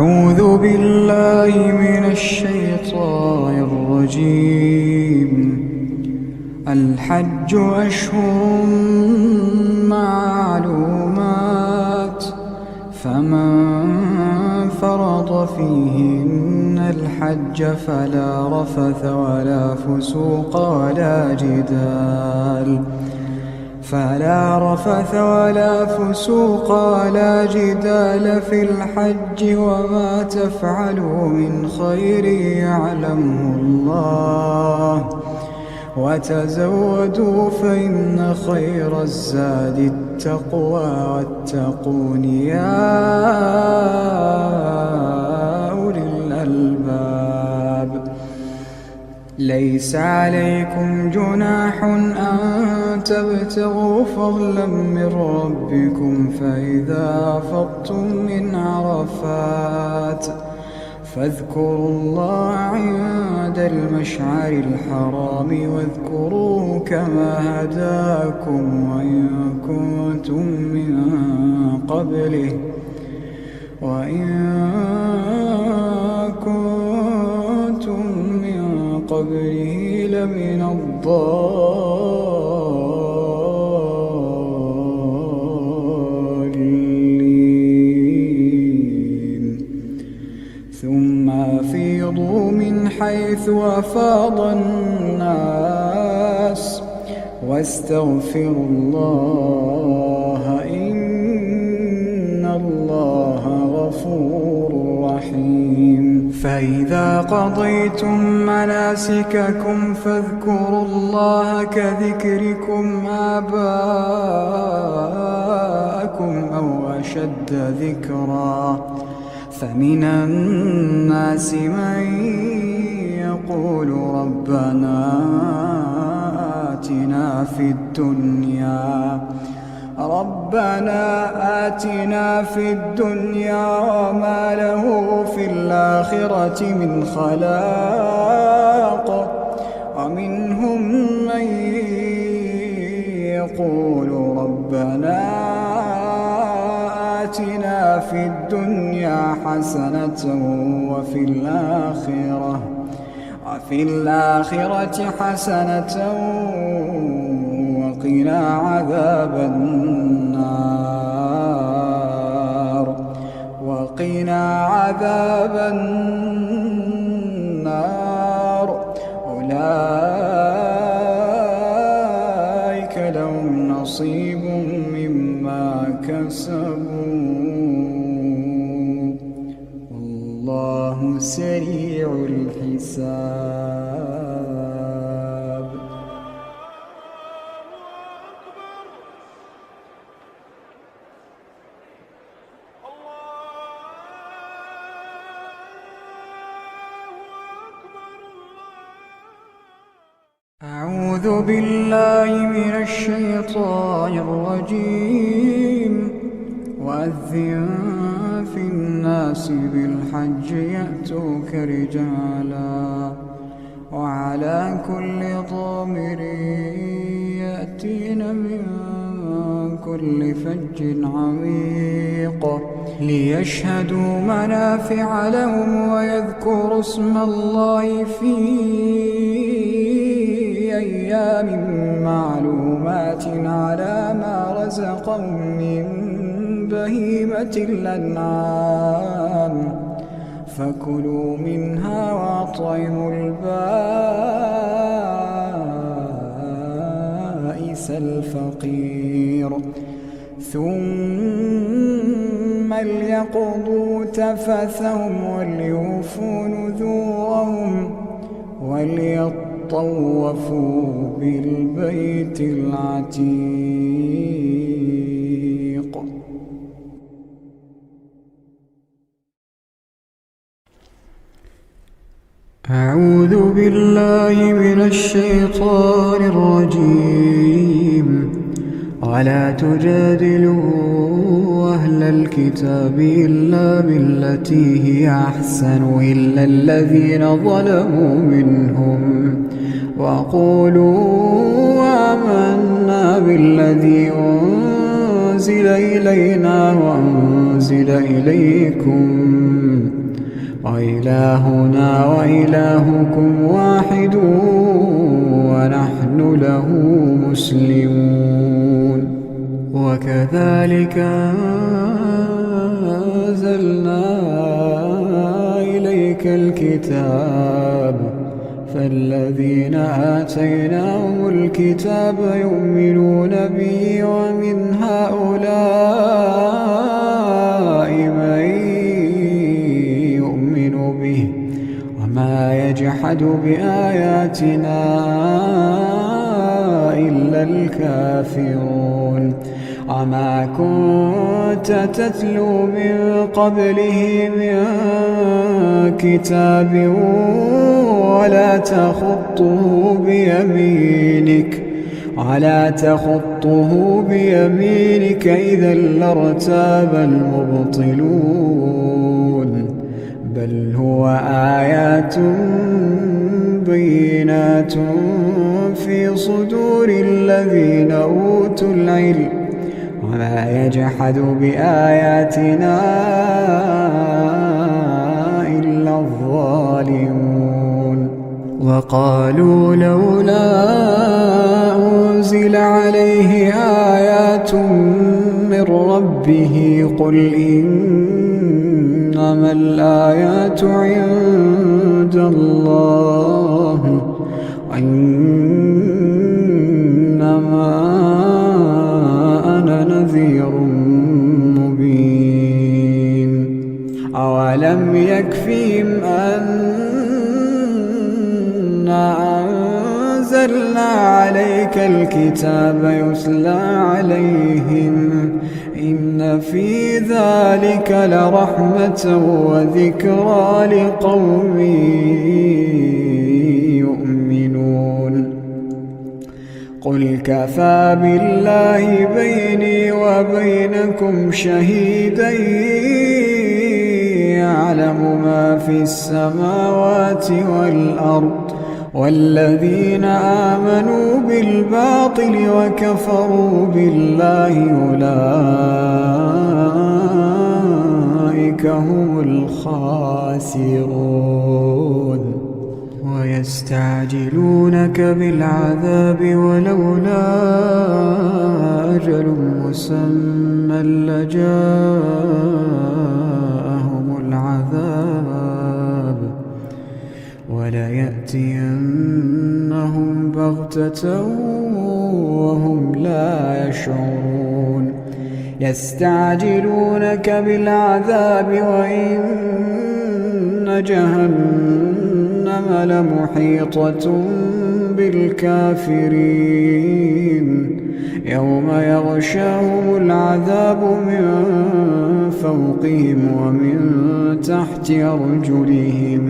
أعوذ بالله من الشيطان الرجيم. الحج أشهر معلومات، فمن فرض فيهن الحج فلا رفث ولا فسوق ولا جدال في الحج، وما تفعلوا من خير يعلمه الله، وتزودوا فإن خير الزاد التقوى، واتقون يا أولي الألباب. ليس عليكم جناح أن تبتغوا فضلا من ربكم، فإذا أفضتم من عرفات فاذكروا الله عند المشعر الحرام، واذكروه كما هداكم وإن كنتم من قبله لمن الضالين. ثم أفيضوا من حيث أفاض الناس، واستغفروا الله إن الله غفور رحيم. فإذا قضيتم مناسككم فاذكروا الله كذكركم آباءكم أو أشد ذكرا، فمن الناس من يقول ربنا آتنا في الدنيا وما له في الآخرة من خلاق. ومنهم من يقول ربنا آتنا في الدنيا حسنة وفي الآخرة حسنة وقنا عذاب النار. أولئك لهم نصيب مما كسبوا، والله سريع الحساب. أعوذ بالله من الشيطان الرجيم. وأذن في الناس بالحج يأتوك رجالا، وعلى كل ضامر يأتين من كل فج عميق، ليشهدوا منافع لهم ويذكروا اسم الله في أيام معلومات على ما رزقهم من بهيمة الأنعام، فكلوا منها وأطعموا البائس الفقير، ثم ليقضوا تفثهم وليوفوا نذورهم وليطوفوا بالبيت العتيق. أعوذ بالله من الشيطان الرجيم. ولا تجادلوا أهل الكتاب إلا بالتي هي أحسن إلا الذين ظلموا منهم، وقولوا آمنا بالذي أنزل إلينا وأنزل إليكم وإلهنا وإلهكم واحد ونحن له مسلمون. وكذلك أنزلنا إليك الكتاب فالذين آتيناهم الكتاب يؤمنون به ومن هؤلاء من يؤمن به وما يجحد بآياتنا إلا الكافرون. وما كنت تتلو من قبله من كتاب ولا تخطه بيمينك إذا لارتاب المبطلون. بل هو آيات بينات في صدور الذين أوتوا العلم وما يجحد بآياتنا إلا الظالمون. وقالوا لولا أنزل عليه آيات من ربه قل إنما الآيات عند الله وإنما أنا نذير مبين. أولم يكفهم أنا أنزلنا عليك الكتاب يتلى عليهم إن في ذلك لرحمة وذكرى لقوم يؤمنون. قل كفى بالله بيني وبينكم شهيدا يعلم ما في السماوات والأرض والذين آمنوا بالباطل وكفروا بالله أولئك هم الخاسرون. ويستعجلونك بالعذاب ولولا أجل مسمى لجاءهم العذاب وليأتينهم بغتة وهم لا يشعرون. يستعجلونك بالعذاب وإن جهنم لمحيطة بالكافرين يوم يغشاهم العذاب من فوقهم ومن تحت أرجلهم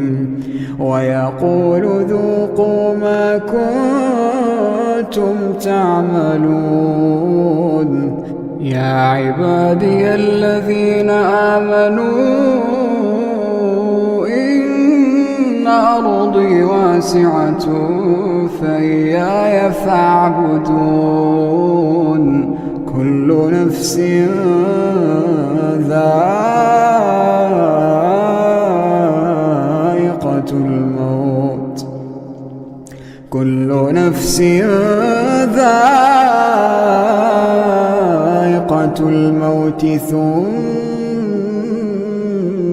ويقول ذوقوا ما كنتم تعملون. يا عبادي الذين آمنوا إن أرضي واسعة فإياي فاعبدون. كل نفس ذائقة الموت كل نفس ذائقة الموت ثم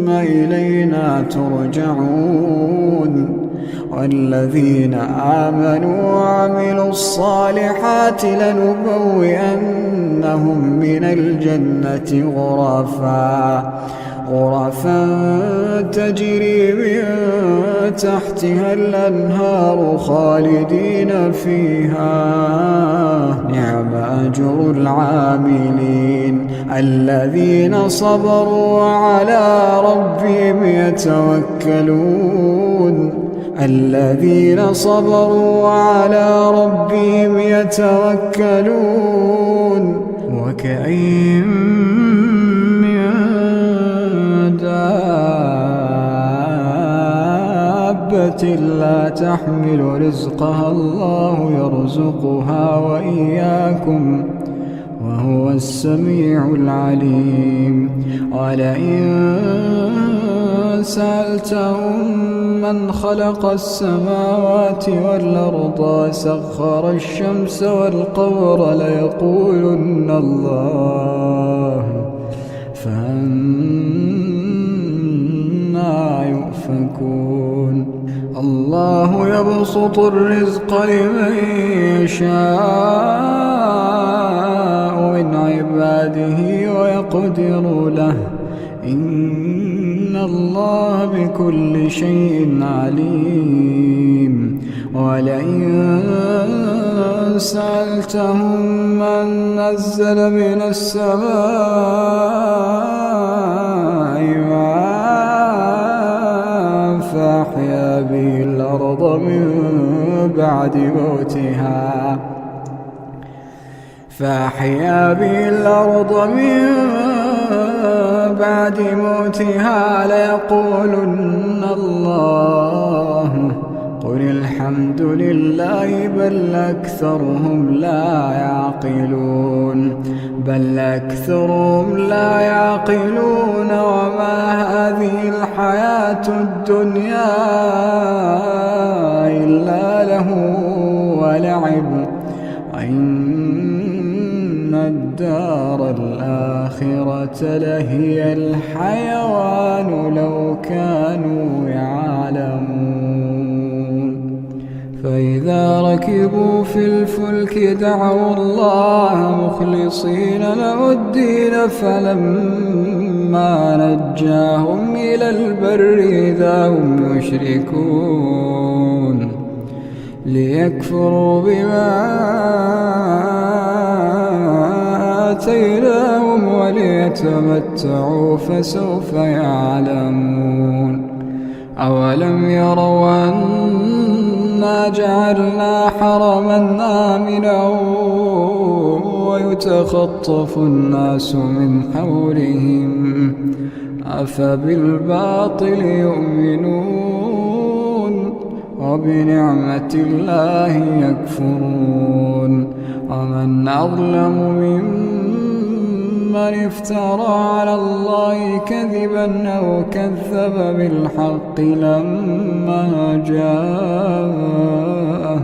إلينا ترجعون. والذين آمنوا وعملوا الصالحات لنبوئنهم من الجنة غرفا تجري من تحتها الأنهار خالدين فيها نعم أجر العاملين الذين صبروا وعلى ربهم يتوكلون. وكأين من دابة لا تحمل رزقها الله يرزقها وإياكم وهو السميع العليم. ولئن سألتهم من خلق السماوات والأرض وسخر الشمس والقمر ليقولن الله فأنى يؤفكون الله يبسط الرزق لمن يشاء من عباده ويقدر له إن الله بكل شيء عليم ولئن سألتهم من نزل من السماء ماء فأحيا به الأرض من بعد موتها ليقولن الله قل الحمد لله بل أكثرهم لا يعقلون وما هذه الحياة الدنيا إلا له ولعب وإن الدار الآخرة لهي الحيوان لو كانوا يعلمون فإذا ركبوا في الفلك دعوا الله مخلصين له الدين فلما نجاهم إلى البر إذا هم يشركون ليكفروا بما آتيناهم وليتمتعوا فسوف يعلمون أولم يروا أنا جعلنا حرما آمنا ويتخطف الناس من حولهم أفبالباطل يؤمنون وبنعمة الله يكفرون ومن أظلم ممن افترى على الله كذبا أو كذب بالحق لما جاءه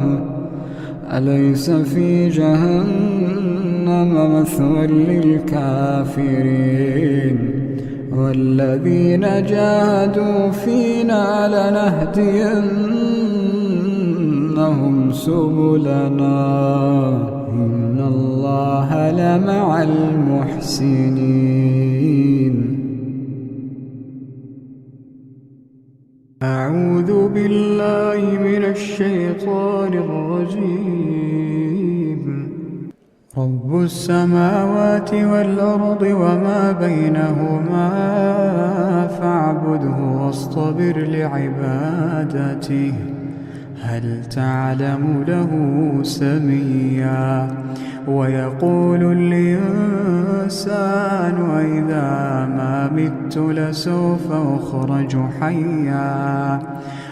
أليس في جهنم مثوى للكافرين والذين جاهدوا فينا لنهدينهم سبلنا إن الله لمع المحسنين أعوذ بالله من الشيطان الرجيم رب السماوات والأرض وما بينهما فاعبده واصطبر لعبادته هل تعلم له سميا ويقول الإنسان وإذا ما مت لسوف أخرج حيا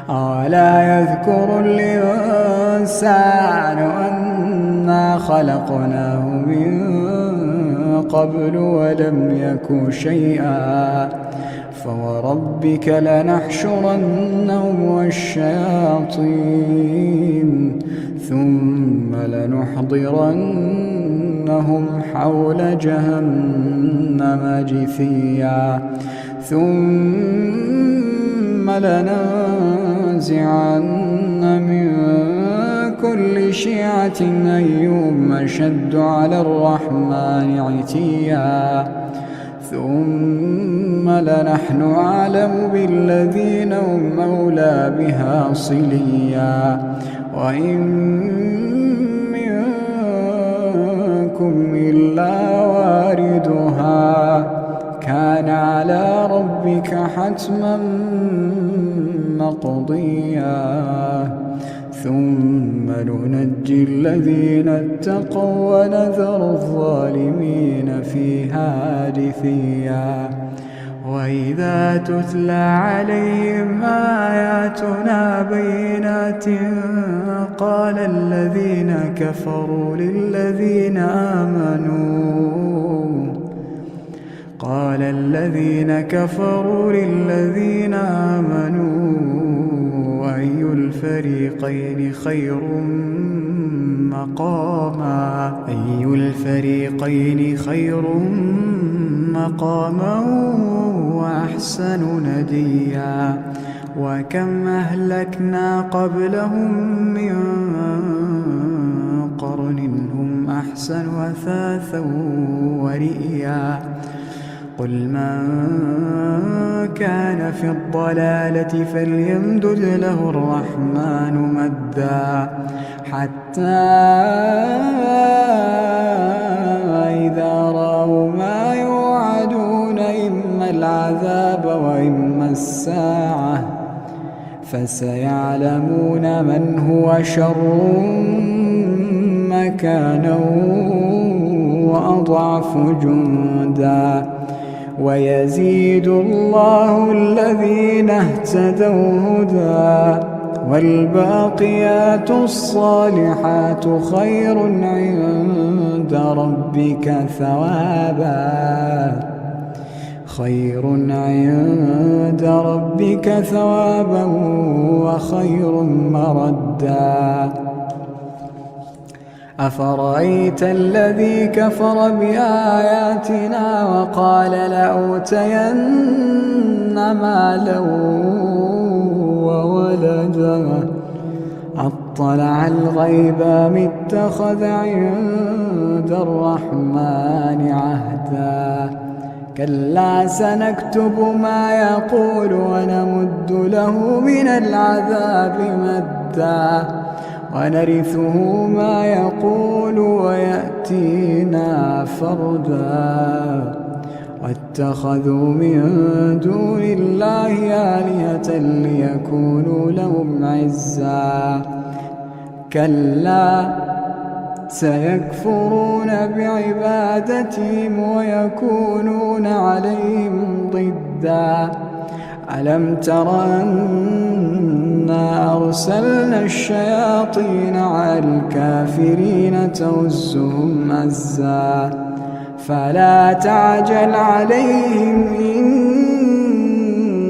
أولا يذكر الإنسان أنا خلقناه من قبل ولم يك شيئا فوربك لنحشرنهم والشياطين ثم لنحضرنهم حول جهنم جثيا ثم لننزعن من كل شيعة أيهم أشد على الرحمن عتيا ثم لنحن أعلم بالذين هم أولى بها صليا وإن منكم إلا واردها كان على ربك حتما مقضيا ثم ننجي الذين اتقوا ونذر الظالمين فيها جثيا وإذا تتلى عليهم آياتنا بينات قال الذين كفروا قال الذين كفروا للذين آمنوا أي الفريقين خير مقاما وأحسن نديا وكم أهلكنا قبلهم من قرن هم أحسن أثاثا ورئيا قل من كان في الضلالة فليمدد له الرحمن مدا حتى إذا رأوا ما يوعدون إما العذاب وإما الساعة فسيعلمون من هو شر مكانا وأضعف جندا ويزيد الله الذين اهتدوا هدى والباقيات الصالحات خير عند ربك ثوابا وخير مردا أفرأيت الذي كفر بآياتنا وقال لأوتين مالا وولدا أطلع الغيب أم اتخذ عند الرحمن عهدا كلا سنكتب ما يقول ونمد له من العذاب مدا ونرثه ما يقول ويأتينا فردا واتخذوا من دون الله آلهة ليكونوا لهم عزا كلا سيكفرون بعبادتهم ويكونون عليهم ضدا ألم تر أنا أرسلنا الشياطين على الكافرين تؤزهم أزا فلا تعجل عليهم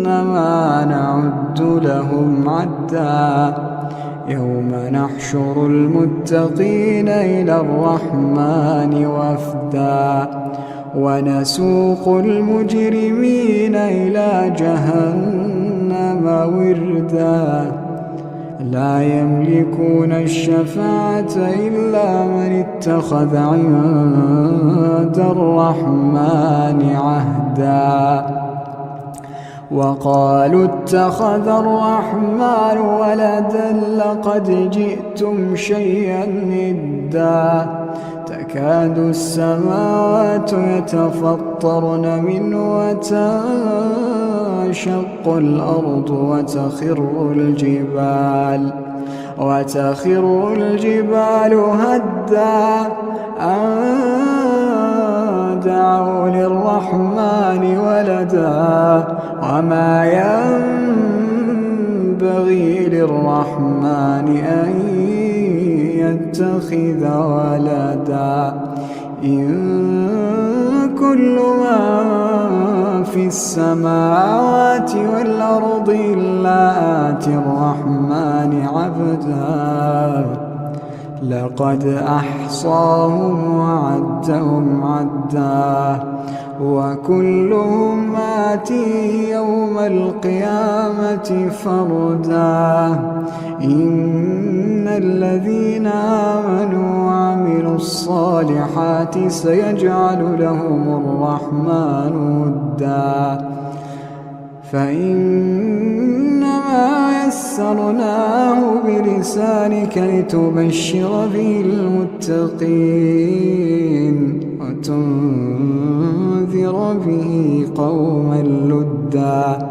إنما نعد لهم عدا يوم نحشر المتقين إلى الرحمن وفدا ونسوق المجرمين إلى جهنم وردا لا يملكون الشفاعة إلا من اتخذ عند الرحمن عهدا وقالوا اتخذ الرحمن ولدا لقد جئتم شيئا إدا تكاد السماوات يتفطرن منه وتنشق الأرض وتخر الجبال هدا أن دعوا للرحمن ولدا وما ينبغي للرحمن أن يتخذ ولدا إن كل من في السماوات والأرض إلا آتي الرحمن عبدا لقد أحصاهم وعدهم عدا وكلهم آتيه يوم القيامة فردا إن الذين آمنوا وعملوا الصالحات سيجعل لهم الرحمن ودا فإنما يسرناه بلسانك لتبشر به المتقين وتنذر به قوما لدا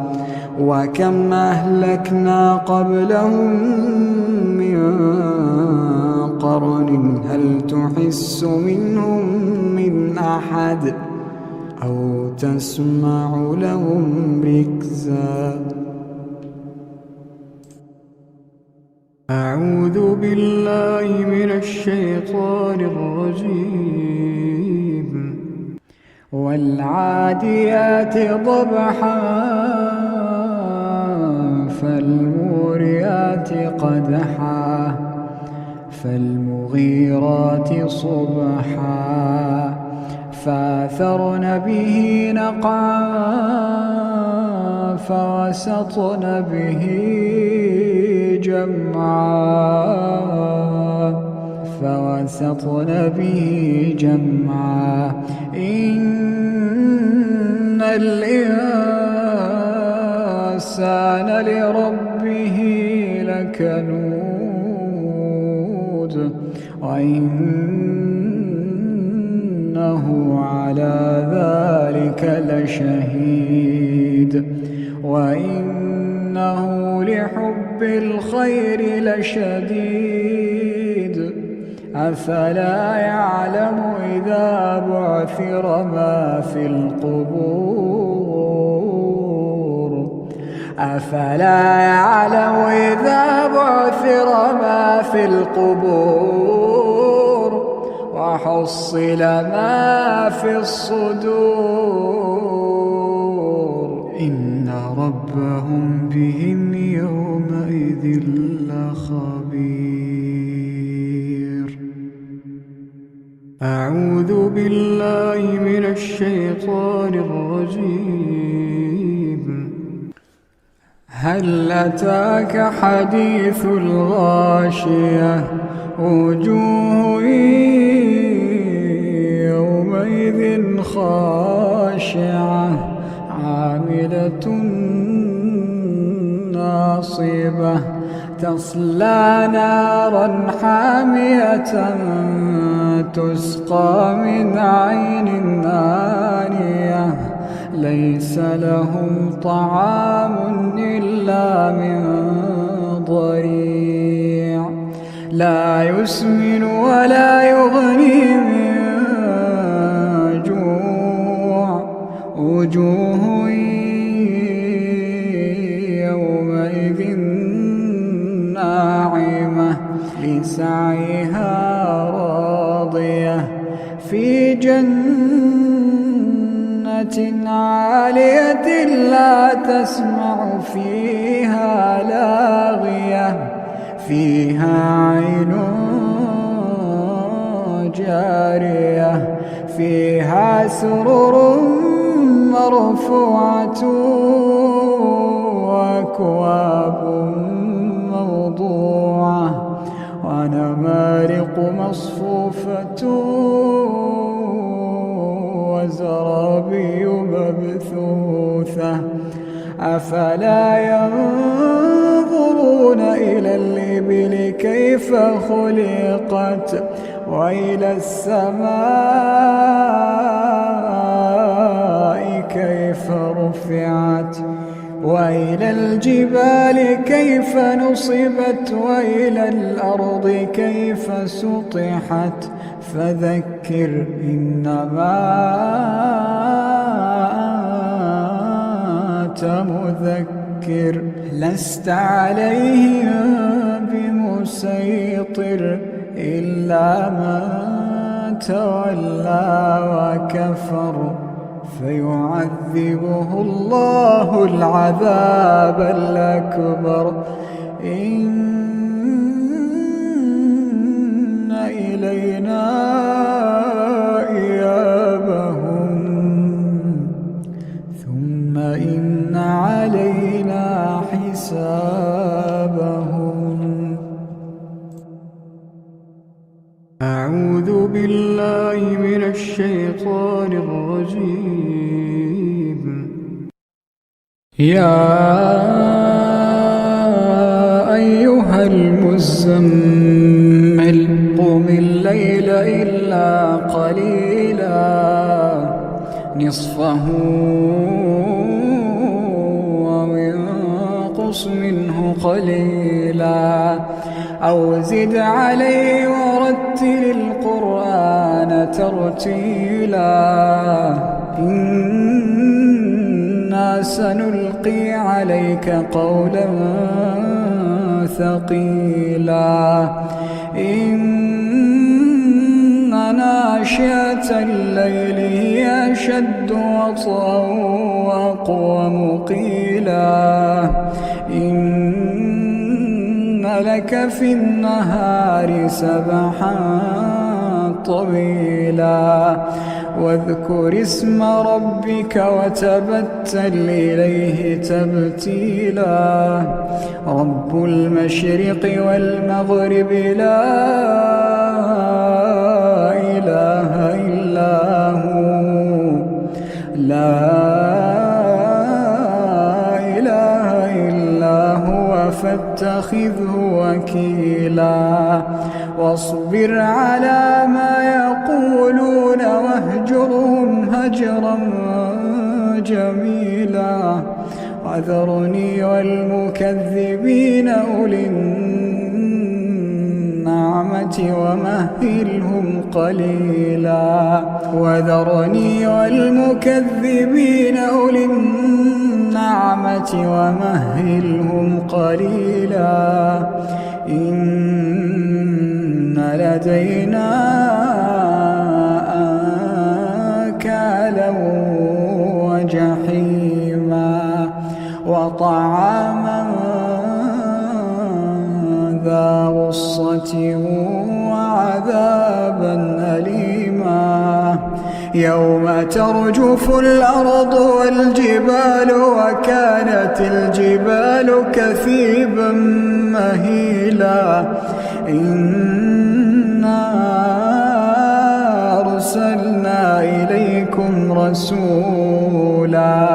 وكم أهلكنا قبلهم من قرن هل تحس منهم من أحد أو تسمع لهم ركزا أعوذ بالله من الشيطان الرجيم والعاديات ضبحا فالموريات قدحا فالمغيرات صبحا فأثرن به نقعا فوسطن به جمعا إن الإنسان لربه لكنود وإنه على ذلك لشهيد وإنه لحب الخير لشديد أفلا يعلم إذا بعثر ما في القبور أفلا يعلم إذا بعثر ما في القبور وحصل ما في الصدور إن ربهم بهم يومئذ لخبير. أعوذ بالله من الشيطان الرجيم. هل أتاك حديث الغاشية وجوه يومئذ خاشعة عاملة ناصبة تصلى نارا حامية تسقى من عين آنية ليس لهم طعام إلا من ضريع لا يسمن ولا يغني من جوع وجوه يومئذ ناعمة لسعيها راضية في جنة عالية لا تسمع فيها لاغية فيها عين جارية فيها سرر مرفوعة وأكواب موضوعة ونمارق مصفوفة وزرابي مبثوثة أفلا ينظرون إلى الإبل كيف خلقت وإلى السماء كيف رفعت وإلى الجبال كيف نصبت وإلى الأرض كيف سطحت فذكر إنما أنت مذكر لست عليهم بمسيطر إلا من تولى وكفر فيعذبه الله العذاب الأكبر إن إلينا إيابهم ثم إن علينا حسابهم. أعوذ بالله من الشيطان الرجيم. يا أيها المزمل قم الليل إلا قليلا نصفه وانقص منه قليلا أو زد عليه ورتل القرآن ترتيلا إنا سنلقي عليك قولا ثقيلا إن ناشئة الليل هي أشد وطئا وأقوم قيلا إن لك في النهار سبحا طويلا واذكر اسم ربك وتبتل إليه تبتيلا رب المشرق والمغرب لا إله إلا هو فاتخذه وكيلا واصبر على ما يقولون واهجرهم هجرا جميلا وذرني والمكذبين أولي النعمة ومهلهم قليلا وذرني والمكذبين أولي النعمة ومهلهم قليلا إن لدينا أنكالا وجحيما وطعاما ذا غصة وعذابا أليما يوم ترجف الأرض والجبال وكانت الجبال كثيبا مهيلا إنا أرسلنا إليكم رسولا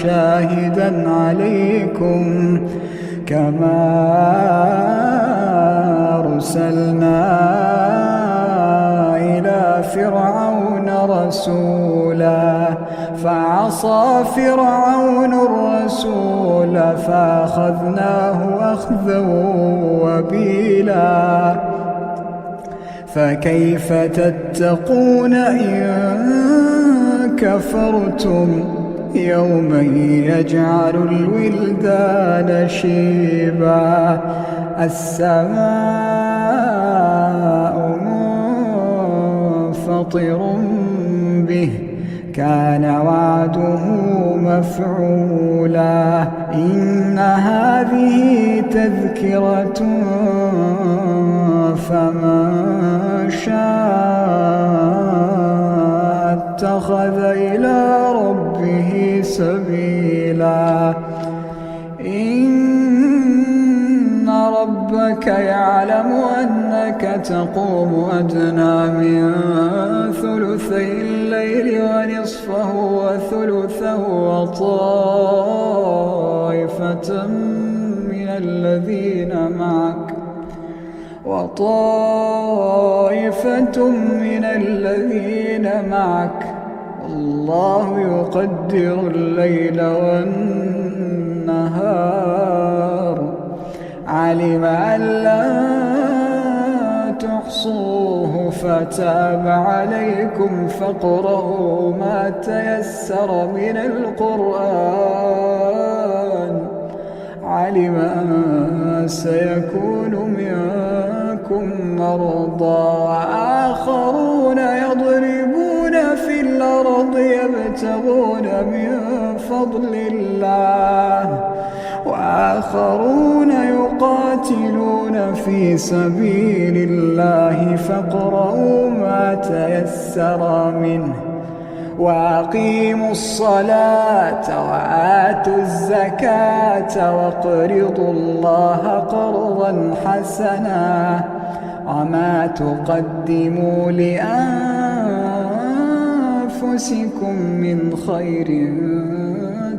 شاهدا عليكم كما أرسلنا إلى فرعون رسولا فعصى فرعون الرسول فأخذناه أخذا وبيلا فكيف تتقون إن كفرتم يوما يجعل الولدان شيبا السماء منفطر به كان وعده مفعولا إن هذه تذكرة فمن شاء اتخذ إلى ربه سبيلا إن ربك يعلم أنك تقوم أدنى من ثلثي الليل ونصفه وثلثه وطائفة من الذين معك الله يقدر الليل والنهار علم أن لا تحصوه فتاب عليكم فاقرؤوا ما تيسر من القرآن علم أن سيكون منكم مرضى وآخرون يضربون في الأرض يبتغون من فضل الله وآخرون يقاتلون في سبيل الله فاقرؤوا ما تيسر منه وأقيموا الصلاة وآتوا الزكاة واقرضوا الله قرضا حسنا وما تقدموا لأنفسكم من خير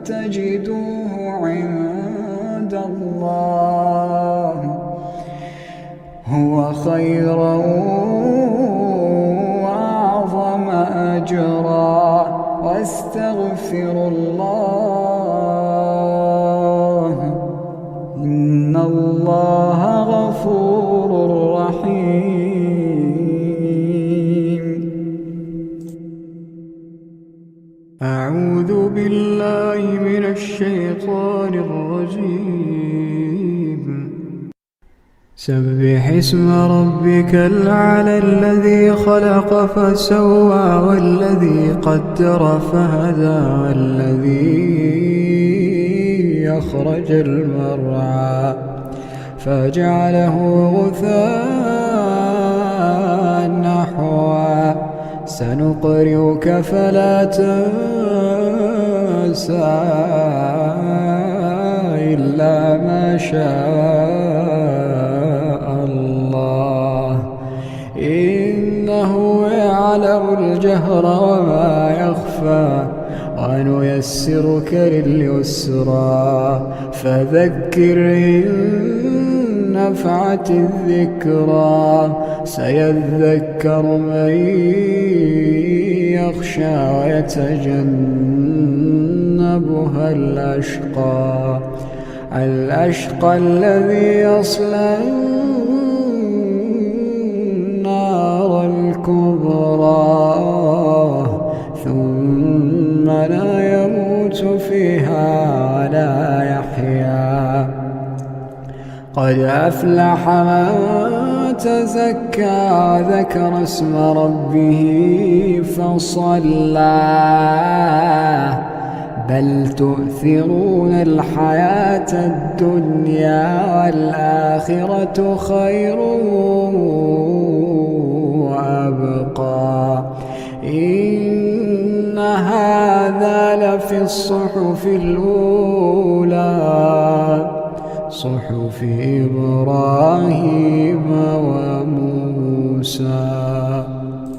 تجدوه عند الله هو خيرا وأعظم أجرا واستغفروا الله إن الله غفور رحيم أعوذ بالله من الشيطان الرجيم. سبح اسم ربك الأعلى الذي خلق فسوى والذي قدر فهدى والذي أخرج المرعى فجعله غثاء نحوا سنقرئك فلا تنسى إلا ما شاء الله إنه يعلم الجهر وما يخفى ونيسرك لليسرى فذكر إن نفعت الذكرى سيذكر من يخشى ويتجنبها الأشقى الذي يصلى النار الكبرى ثم لا يموت فيها ولا يحيا قد أفلح من تزكى وذكر اسم ربه فصلى بل تؤثرون الحياة الدنيا والآخرة خير وأبقى إن هذا لفي الصحف الأولى صحف إبراهيم وموسى.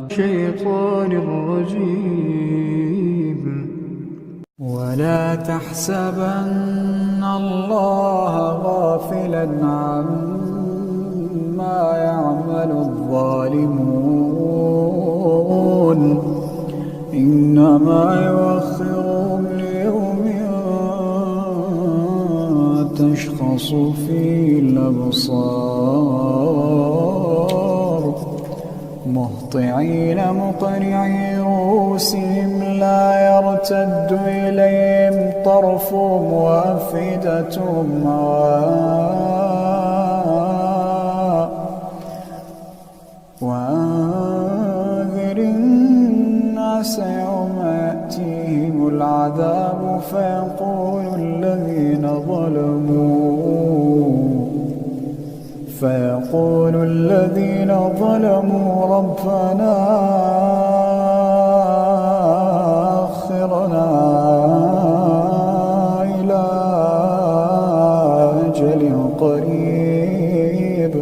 الشيطان الرجيم. ولا تحسبن الله غافلا عما يعمل الظالمون إنما يؤخرهم ليوم تشخص فيه الأبصار مهطعين مقنعي رؤوسهم لا يرتد إليهم طرفهم وأفئدتهم هواء وأنذر الناس يوم يأتيهم العذاب فيقول الذين ظلموا ربنا أخرنا إلى أجل قريب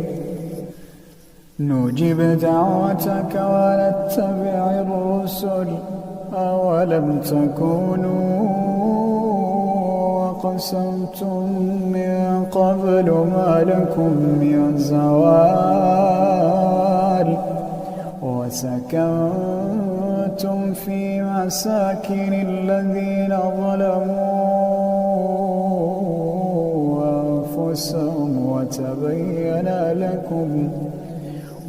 نجب دعوتك ونتبع الرسل أولم تكونوا أقسمتم من قبل ما لكم من زوال وسكنتم في مساكن الذين ظلموا أنفسهم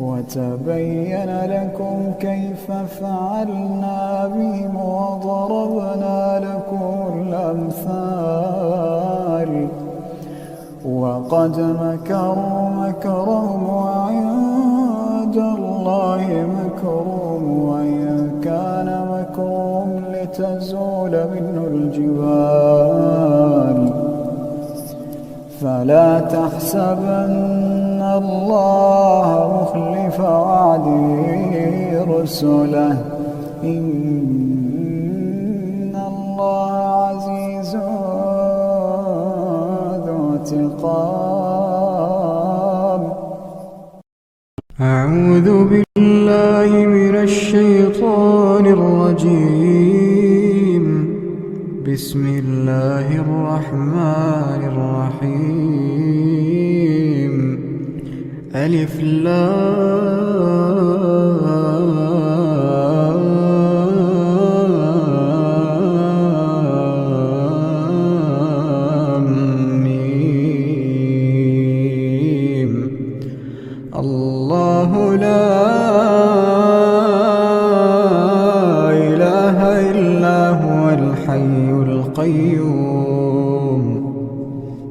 وتبين لكم كيف فعلنا بهم وضربنا لكم الأمثال وقد مكروا مكرهم وعند الله مكرهم وإن كان مكرهم لتزول منه الجبال فلا تحسبن الله مخلف وعده رسله إن الله عزيز ذو انتقام. أعوذ بالله من الشيطان الرجيم. بسم الله الرحمن الرحيم. ألف لام ميم. الله لا إله إلا هو الحي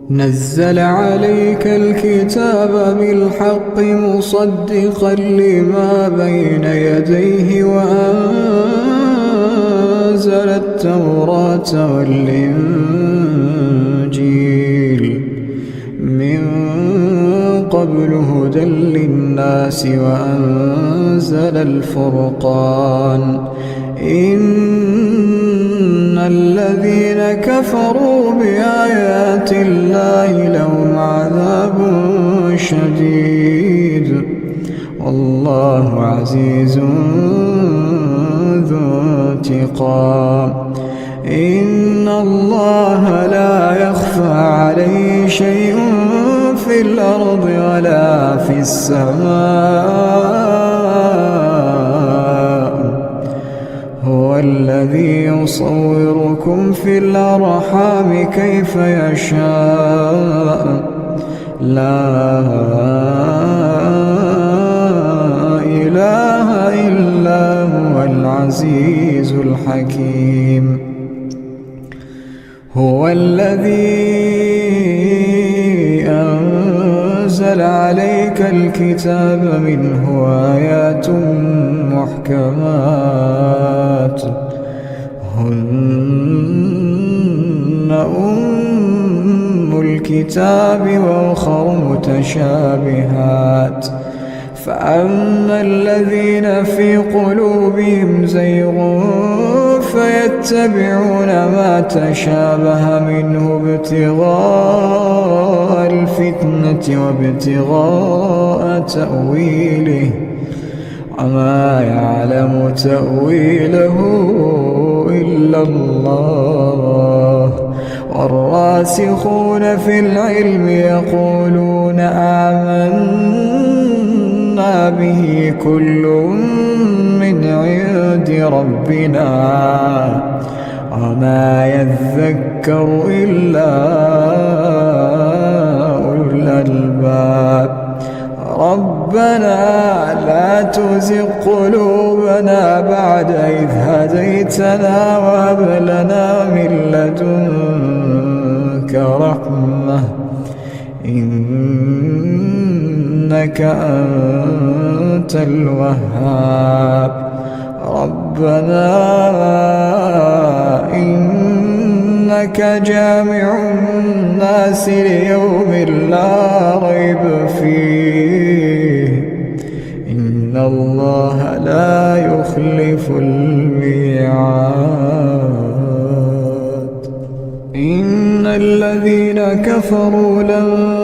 نزل عليك الكتاب بالحق مصدقا لما بين يديه وأنزل التوراة والإنجيل من قبل هدى للناس وأنزل الفرقان إن الذين كفروا بآيات الله لهم عذاب شديد والله عزيز ذو انتقام إن الله لا يخفى عليه شيء في الأرض ولا في السماء هو الذي يصوركم في الأرحام كيف يشاء لا إله إلا هو العزيز الحكيم هو الذي أنزل عليك الكتاب منه آيات محكمات هن أم الكتاب وأخر متشابهات فأما الذين في قلوبهم زيغ فيتبعون ما تشابه منه ابتغاء الفتنة وابتغاء تأويله وما يعلم تأويله إلا الله والراسخون في العلم يقولون آمنا به كل من عند ربنا وما يذكر إلا أولو الألباب ربنا لا تزغ قلوبنا بعد إذ هديتنا وهب لنا من لدنك رحمة إنك أنت الوهاب ربنا إنك جامع الناس ليوم لا ريب فيه إن الله لا يخلف الميعاد إن الذين كفروا لن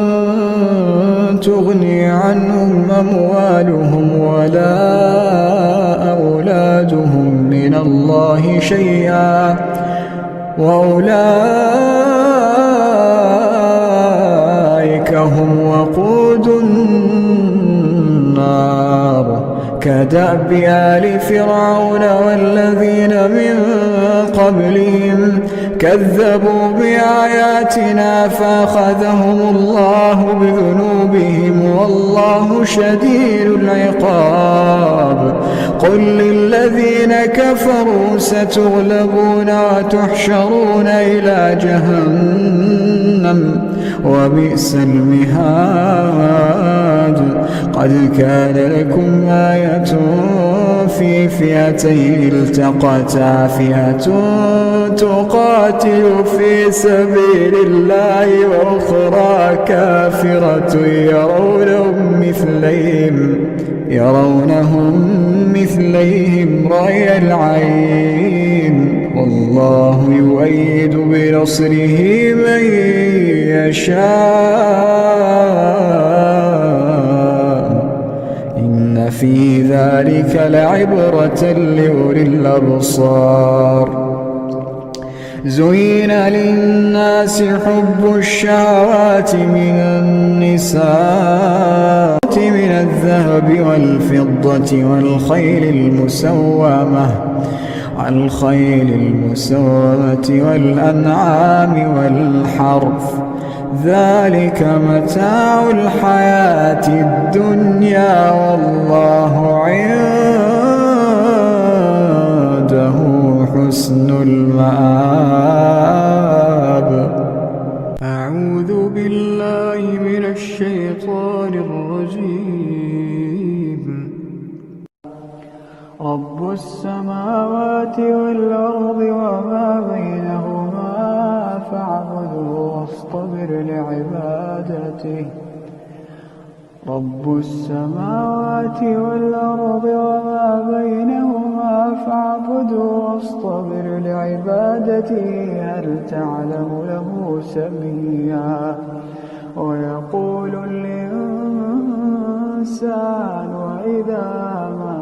تغني عنهم أموالهم ولا أولادهم من الله شيئا وأولئك هم وقود النار كدأب آل فرعون والذين من قبلهم كذبوا بآياتنا فأخذهم الله بذنوبهم والله شديد العقاب قل للذين كفروا ستغلبون وتحشرون إلى جهنم وبئس المهاد قد كان لكم آية في فئتين التقتا فئة تقاتل في سبيل الله وأخرى كافرة يرونهم مثليهم رأي العين والله يؤيد بنصره من يشاء إن في ذلك لعبرة لأولي الأبصار زين للناس حب الشهوات من النساء من الذهب والفضة والخيل المسومة والأنعام والحرث ذلك متاع الحياة الدنيا والله عنده حسن المآب أعوذ رب السماوات والأرض وما بينهما فاعبده واصطبر لعبادته رب السماوات والأرض وما بينهما فاعبده واصطبر لعبادته هل تعلم له سميا ويقول الإنسان وإذا ما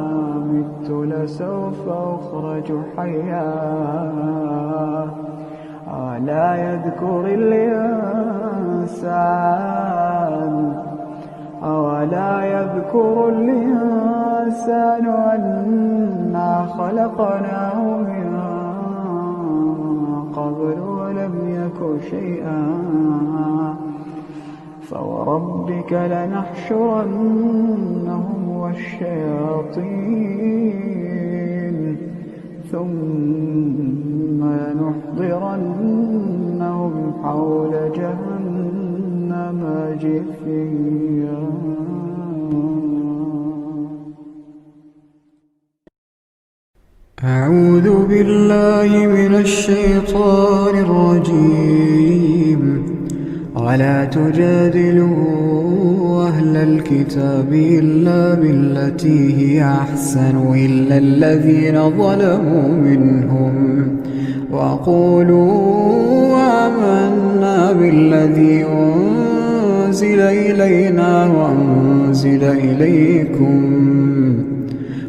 مت لسوف أخرج حيا ألا يذكر الإنسان أنا خلقناه من قبل ولم يك شيئا فوربك لنحشرنهم والشياطين ثم لنحضرنهم حول جهنم جثيا. أعوذ بالله من الشيطان الرجيم. ولا تجادلوا أهل الكتاب إلا بالتي هي أحسن إلا الذين ظلموا منهم وقولوا آمنا بالذي أنزل إلينا وأنزل إليكم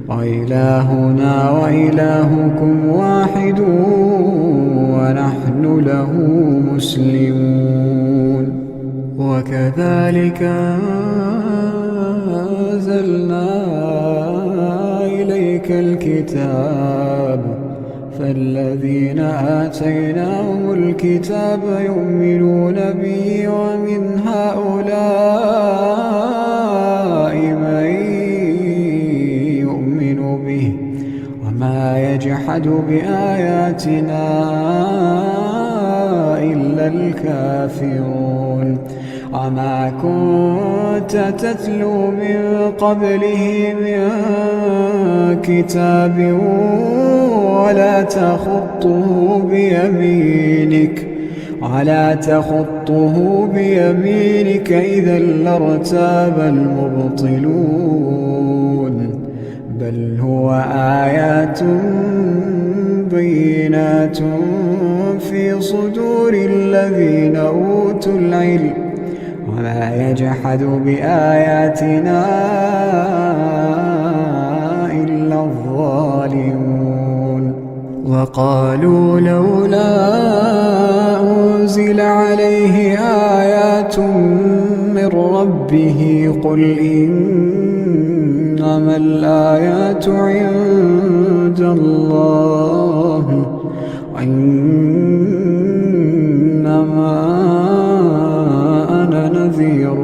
وإلهنا وإلهكم واحد ونحن له مسلمون. وكذلك أنزلنا إليك الكتاب فالذين آتيناهم الكتاب يؤمنون به ومن هؤلاء من يؤمن به وما يجحد بآياتنا إلا الكافرون. وما كنت تتلو من قبله من كتاب ولا تخطه بيمينك إذا لارتاب المبطلون بل هو آيات بينات في صدور الذين أوتوا العلم وما يجحد بآياتنا إلا الظالمون. وقالوا لولا أنزل عليه آيات من ربه قل إنما الآيات عند الله وإنما أنا نذير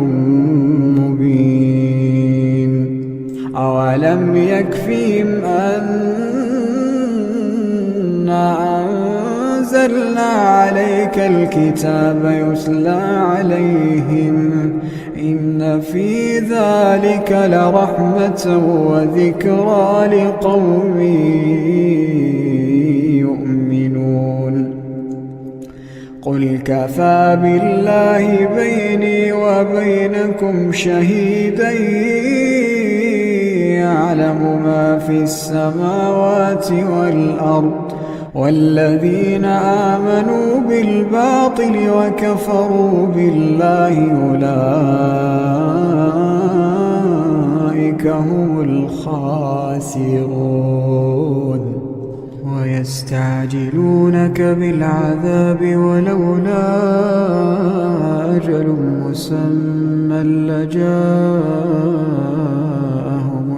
مبين. أولم يكفهم أنا أنزلنا عليك الكتاب يتلى عليهم إن في ذلك لرحمة وذكرى لقوم يؤمنون. قل كفى بالله بيني وبينكم شهيدا يعلم ما في السماوات والأرض والذين آمنوا بالباطل وكفروا بالله أولئك هم الخاسرون. ويستعجلونك بالعذاب ولولا أجل مسمى لجاءهم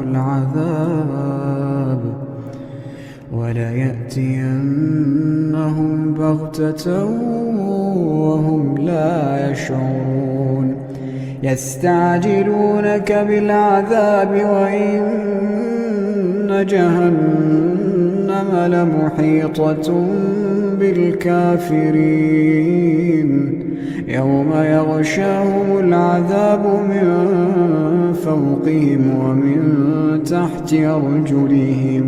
العذاب وليأتينهم بغتة وهم لا يشعرون. يستعجلونك بالعذاب وإن جهنم لمحيطة بالكافرين يوم يغشاهم العذاب من فوقهم ومن تحت أرجلهم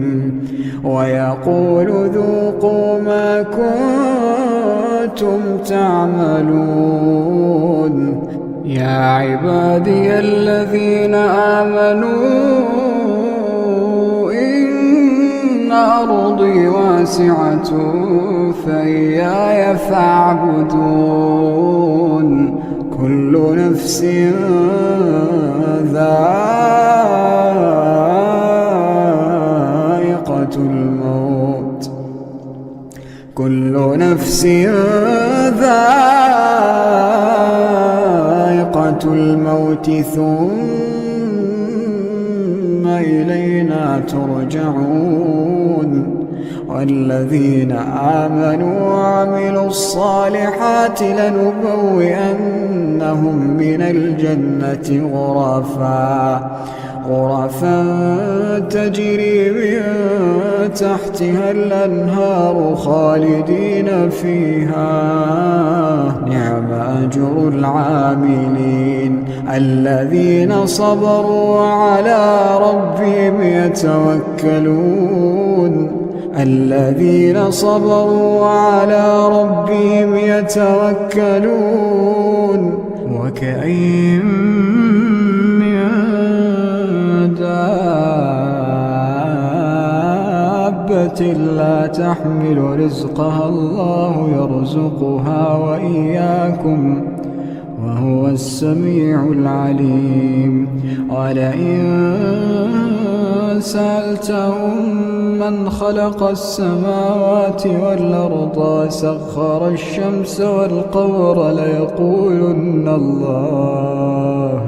ويقول ذوقوا ما كنتم تعملون. يا عبادي الذين آمنوا إن أرضي واسعة فإياي فاعبدون. كل نفس ذائقة الموت كل نفس ذائقة الموت ثم إلينا ترجعون. والذين آمنوا وعملوا الصالحات لنبوئنهم من الجنة غرفا تجري من تحتها الأنهار خالدين فيها. نعم أجر العاملين الذين صبروا وعلى ربهم يتوكلون. الذين صبروا وعلى ربهم يتوكلون. وكأين من دابة لا تحمل رزقها الله يرزقها وإياكم وهو السميع العليم. ولئن سألتهم من خلق السماوات والأرض وسخر الشمس والقمر ليقولن الله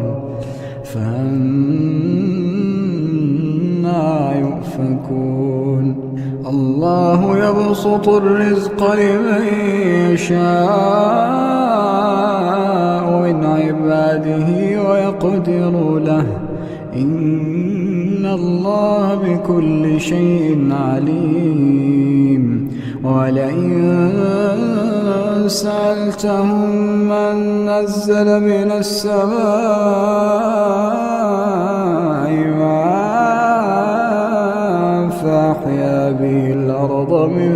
فأنى يؤفكون. الله يبسط الرزق لمن يشاء من عباده ويقدر له إن الله بكل شيء عليم. ولئن سألتهم من نزل من السماء ماء فأحيا به الأرض من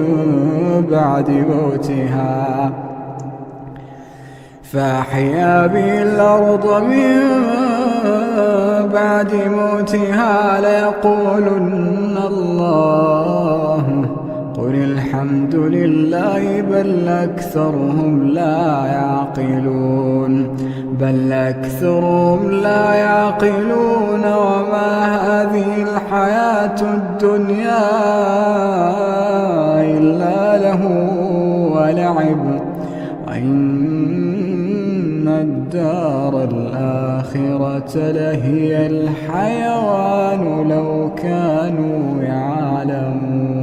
بعد موتها ليقولن الله قل الحمد لله بل أكثرهم لا يعقلون. وما هذه الحياة الدنيا إلا له ولعب وإن الدار الآخرة لهي الحيوان لو كانوا يعلمون.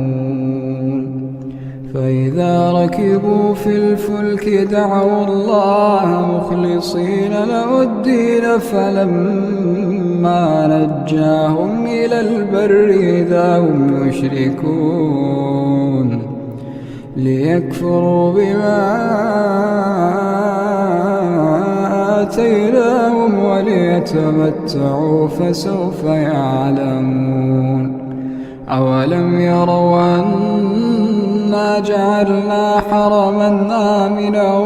فإذا ركبوا في الفلك دعوا الله مخلصين له الدين فلما نجاهم إلى البر إذا هم يشركون ليكفروا بما آتيناهم وليتمتعوا فسوف يعلمون. أولم يروا أنا جعلنا حرما آمنا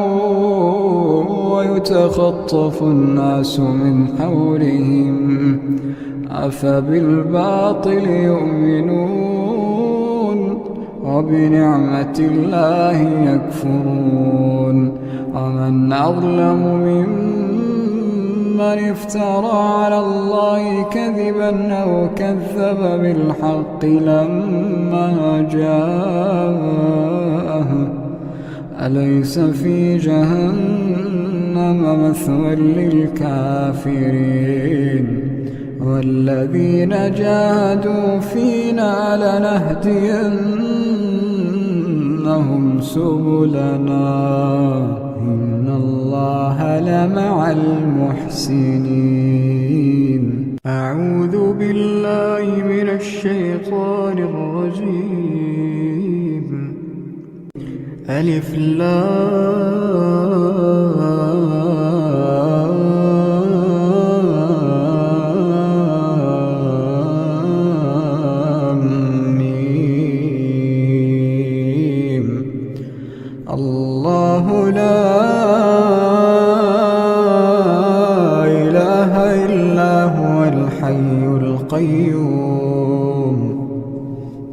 ويتخطف الناس من حولهم أفبالباطل يؤمنون وبنعمة الله يكفرون. ومن أظلم ممن افترى على الله كذبا أو كذب بالحق لما جاءه أليس في جهنم مثوى للكافرين. والذين جاهدوا فينا لنهدينهم سبلنا إن الله لمع المحسنين. أعوذ بالله من الشيطان الرجيم. ألف لام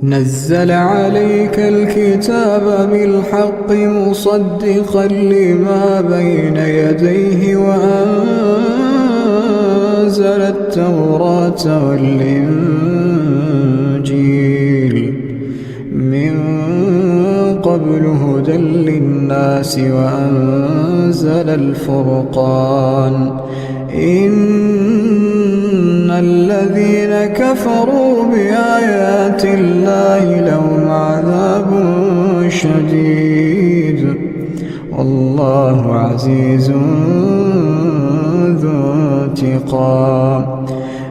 نزل عليك الكتاب بالحق مصدقا لما بين يديه وأنزل التوراة والإنجيل من قبل هدى للناس وأنزل الفرقان إن الذين كفروا بآيات الله لهم عذاب شديد والله عزيز ذو انتقام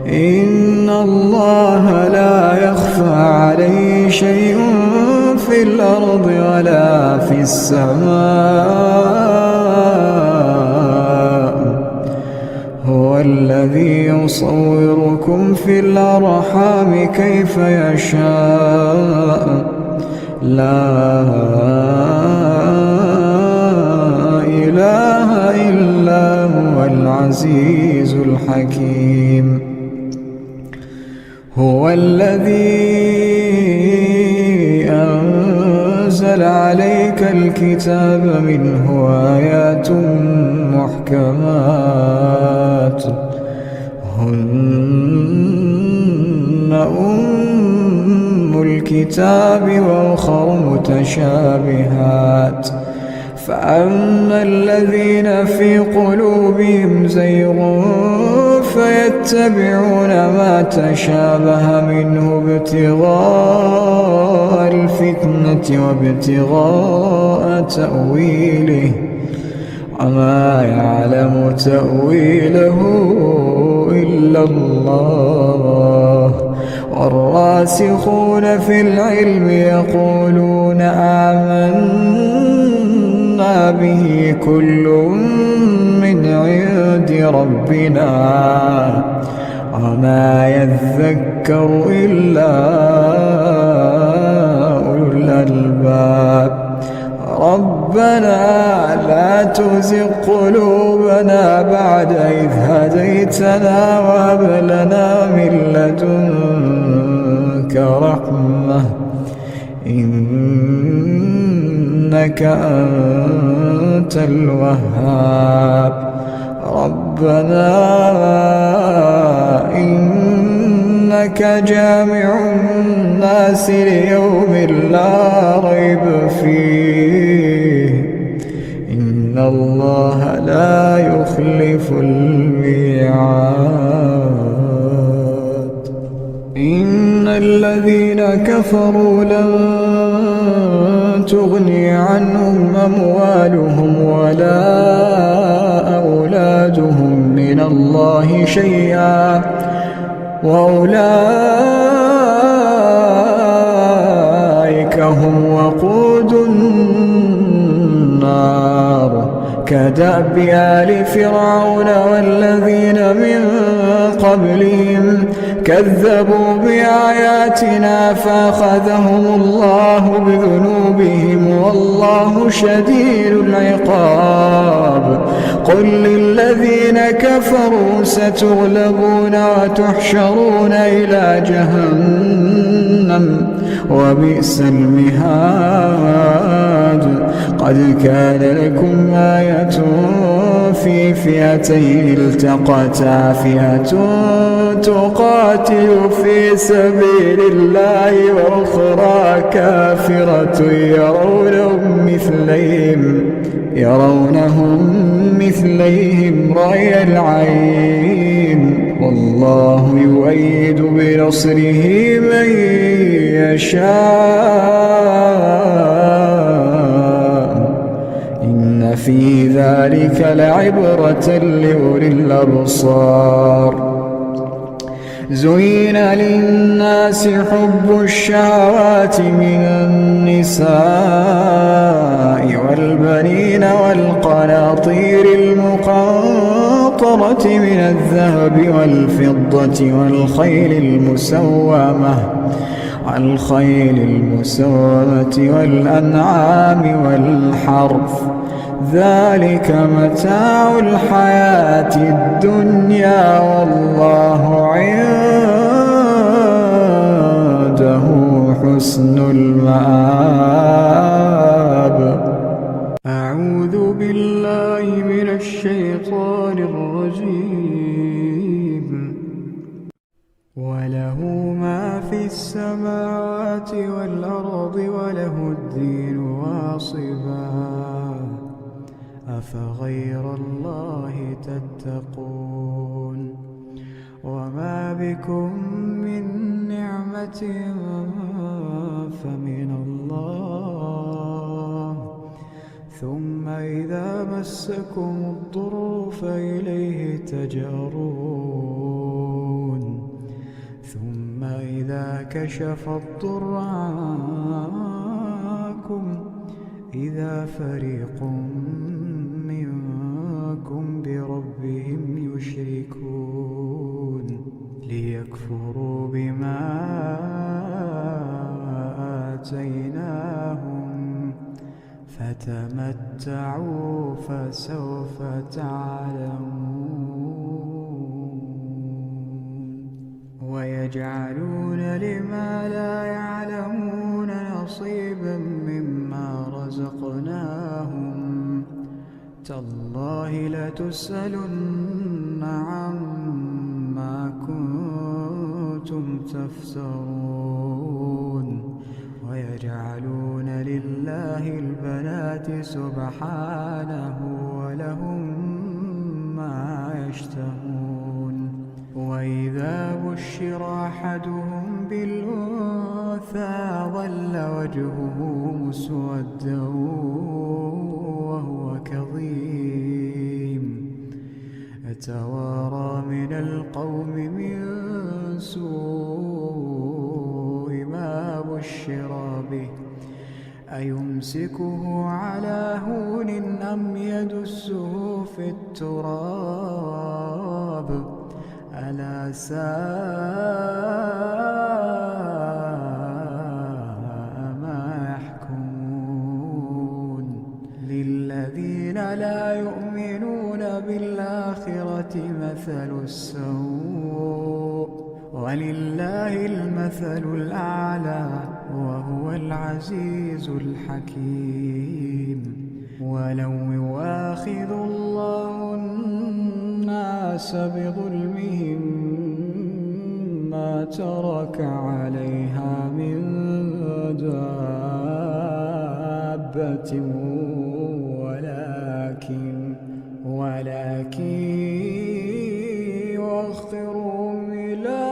إن الله لا يخفى عليه شيء في الأرض ولا في السماء هو الذي يصوركم في الأرحام كيف يشاء لا إله إلا هو العزيز الحكيم هو الذي أنزل عليك الكتاب منه آيات محكمات هن أم الكتاب وأخر متشابهات فأما الذين في قلوبهم زيغ فيتبعون ما تشابه منه ابتغاء الفتنة وابتغاء تأويله وما يعلم تأويله إلا الله والراسخون في العلم يقولون آمنا به كل من عند ربنا وما يذكر إلا أولو الألباب ربنا لا تزغ قلوبنا بعد إذ هديتنا وهب لنا من لدنك رحمة إنك أنت الوهاب ربنا إنك جامع الناس ليوم لا ريب فيه إن الله لا يخلف الميعاد إن الذين كفروا لن تغني عنهم أموالهم ولا أولادهم من الله شيئا وأولئك هم وقود النار كدأب آل فرعون والذين من قبلهم كذبوا بآياتنا فأخذهم الله بذنوبهم والله شديد العقاب قل للذين كفروا ستغلبون وتحشرون إلى جهنم وبئس المهاد قد كان لكم آية في فئتين التقتا فئة تقاتل في سبيل الله وأخرى كافرة يرونهم مثليهم رأي العين والله يؤيد بنصره من يشاء إن في ذلك لعبرة لأولي الأبصار زين للناس حب الشهوات من النساء والبنين والقناطير المقنطرة من الذهب والفضة والخيل المسومة والأنعام والحرث ذلك متاع الحياة الدنيا والله عنده حسن المآب. أعوذ بالله من الشيطان الرجيم. وله ما في السماوات والأرض وله الدين واصبا أفغير الله تتقون وما بكم من نعمة فمن الله ثم إذا مسكم الضر فإليه تجأرون ثم إذا كشف الضر عنكم إذا فريق منكم بربهم يشركون ليكفروا بما آتيناهم فتمتعوا فسوف تعلمون. ويجعلون لما لا يعلمون نصيبا مما رزقناهم تالله لتسألن عما كنتم تفترون. ويجعلون لله البنات سبحانه ولهم ما يشتهون. وإذا بشر أحدهم بالأنثى ظل وجهه مسودا وهو كظيم يتوارى من القوم من سوء ما بشر به أيمسكه على هون أم يدسه في التراب ألا ساء ما يحكمون. للذين لا يؤمنون بالآخرة مثل السوء ولله المثل الأعلى وهو العزيز الحكيم. ولو يؤاخذ الله الناس بظلمهم ما ترك عليها من دابة ولكن يؤخرهم إلى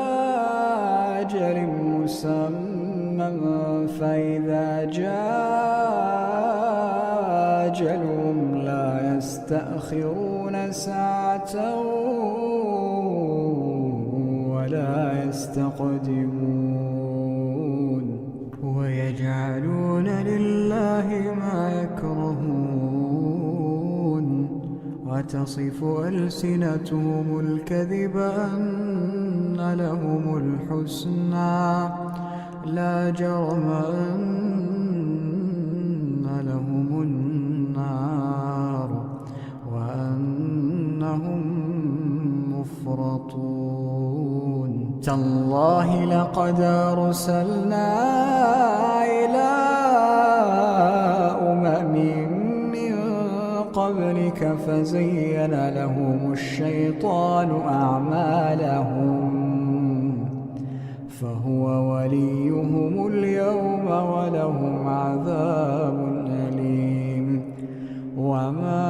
أجل مسمى فإذا جاء أجلهم لا يستأخرون ساعة ولا يستقدمون. ويجعلون لله ما يكرهون وتصف ألسنتهم الكذب أن لهم الحسنى لا جرم أن لهم النار وأنهم مفرطون. تالله لقد أرسلنا إلى أمم من قبلك فزين لهم الشيطان أعمالهم فهو وليهم اليوم ولهم عذاب أليم. وما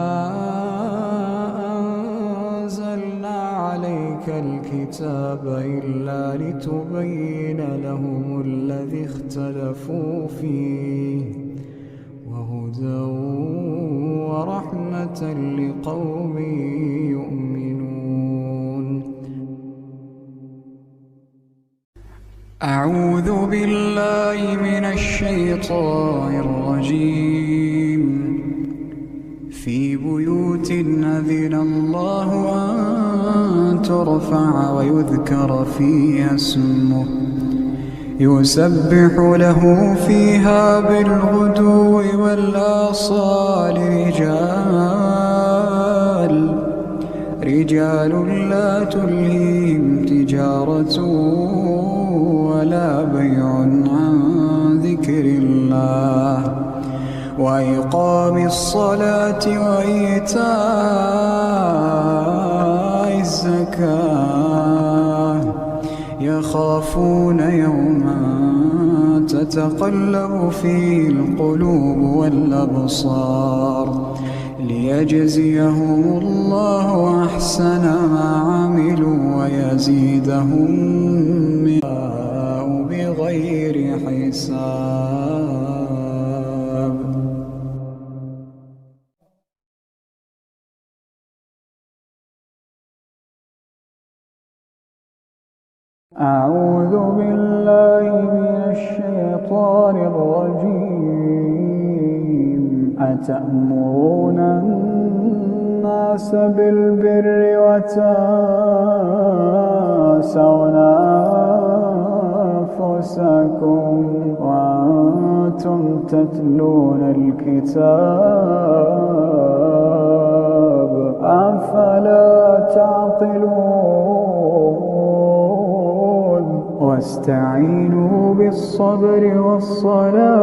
أنزلنا عليك الكتاب إلا لتبين لهم الذي اختلفوا فيه وهدى ورحمة لقوم يؤمنون. أعوذ بالله من الشيطان الرجيم. في بيوت أذن الله أن ترفع ويذكر فيها اسمه يسبح له فيها بالغدو والآصال رجال لا تلهيهم تجارة ولا بيع عن وإقام الصلاة وإيتاء الزكاة يخافون يوما تتقلب فيه القلوب والأبصار ليجزيهم الله أحسن ما عملوا ويزيدهم من بغير حساب. أعوذ بالله من الشيطان الرجيم. أتأمرون الناس بالبر وتنسون أنفسكم وأنتم تتلون الكتاب أفلا تعقلون. واستعينوا بالصبر والصلاة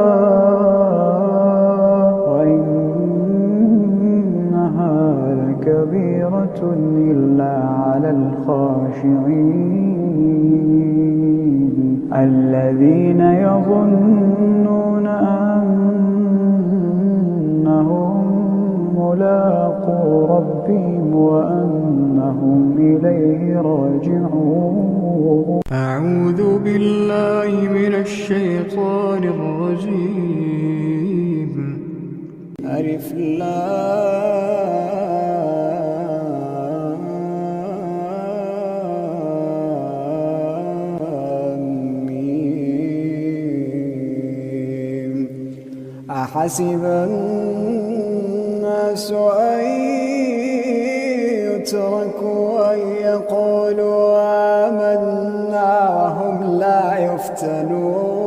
وإنها لكبيرة إلا على الخاشعين الذين يظنون أنهم ملاقو ربهم وأنهم إليه راجعون. أعوذ بالله من الشيطان الرجيم. ألف لام ميم. أحسب الناس أن يتركوا أن يقولوا آمنا وهم لا يفتنون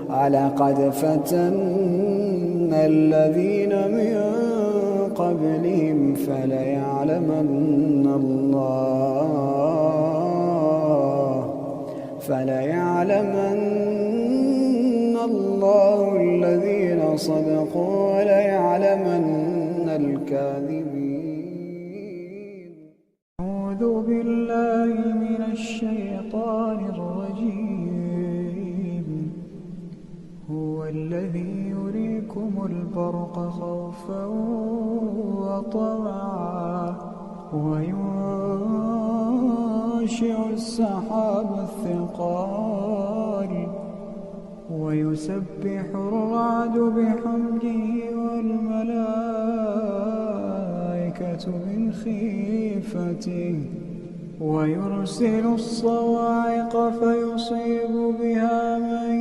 ولقد فتنا الذين من قبلهم فليعلمن الله الذين صدقوا وليعلمن الكاذبين. أعوذ بالله من الشيطان الرجيم. هو الذي يريكم البرق خوفا وطمعا وينشئ السحاب الثقال ويسبح الرعد بحمده والملائكة من خيفته ويرسل الصواعق فيصيب بها من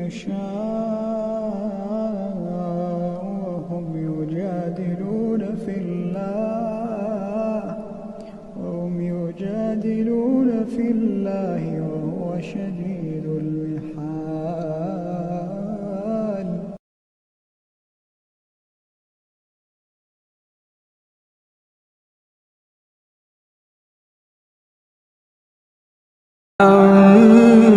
يشاء وهم يجادلون في الله وهو شديد المحال.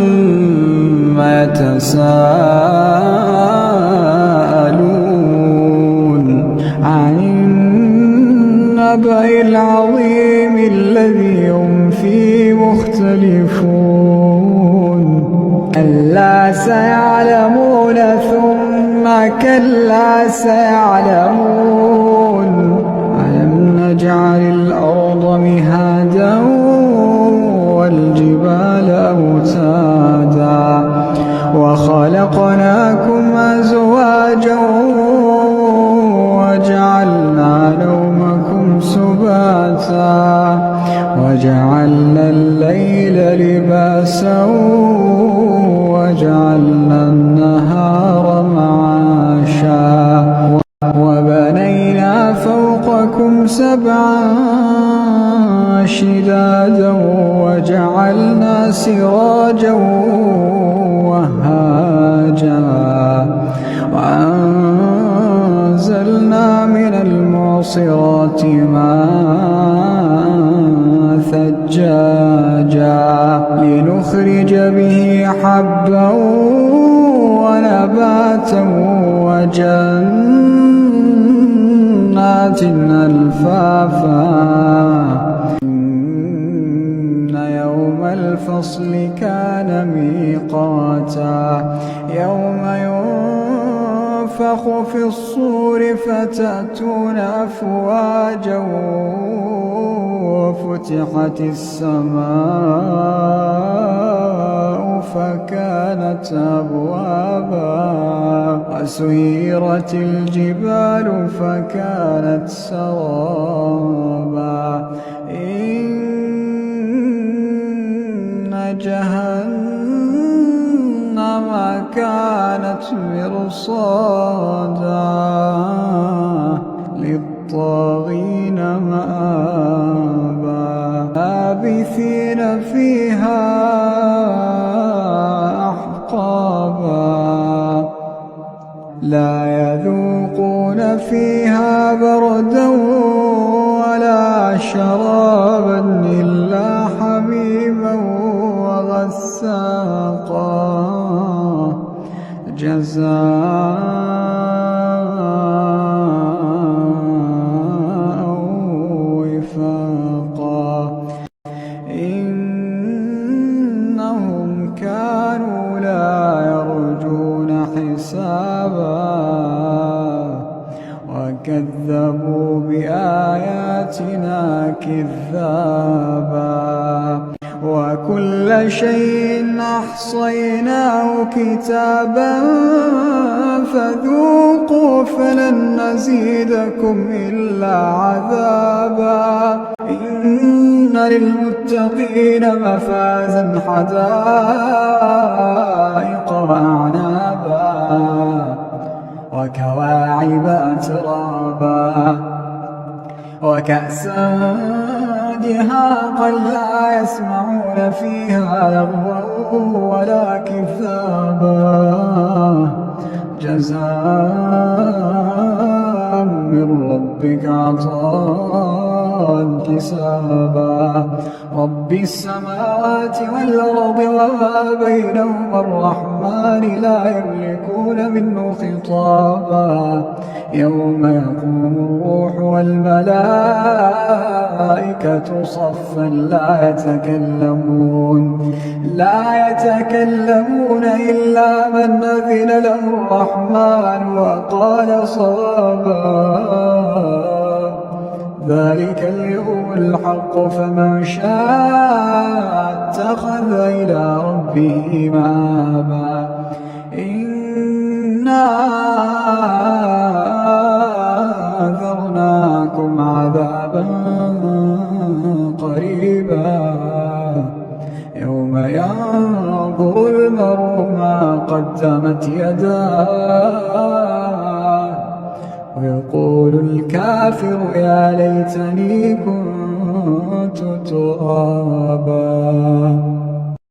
عما يتساءلون عن النبأ العظيم الذي هم فيه مختلفون. كلا سيعلمون ثم كلا سيعلمون. ألم نجعل الأرض مهادا والجبال أوتادا وخلقناكم أزواجا وجعلنا نومكم سباتا وجعلنا الليل لباسا وجعلنا النهار معاشا وبنينا فوقكم سبعا شدادا وجعلنا سراجا وهاجا وأنزلنا من المعصرات ماء ثجا أجاجا لنخرج به حبا ونباتا وجنات ألفافا إن يوم الفصل كان ميقاتا يوم ينفخ في الصور فتأتون أفواجا وفتحت السماء فكانت أبوابا وسيرت الجبال فكانت سرابا إن جهنم كانت مرصادا للطاغين مآبا لابثين فيها أحقابا لا يذوقون فيها بردا ولا شرابا إلا حميما وغساقا جزاء وفاقا إنهم كانوا لا يرجون حسابا وكذبوا بآياتنا كذابا وكل شيء أحصيناه كتابا فذوقوا فلن نزيدكم إلا عذابا إن للمتقين مفازا حدائق وأعنابا وكواعب أترابا وكأسا دهاقا لا يسمعون فيها لغوا ولا كذابا جزاء من ربك عطاء حسابا رب السماوات والأرض وما بينهما الرحمن لا يملكون منه خطابا يوم يقوم الروح والملائكة صفا لا يتكلمون إلا من أذن له الرحمن وقال صوابا ذلك اليوم الحق فمن شاء اتخذ إلى ربه مآبا إنا أنذرناكم عذابا قريبا يوم ينظر المرء ما قدمت يداه ويقول الكافر يا ليتني كنت ترابا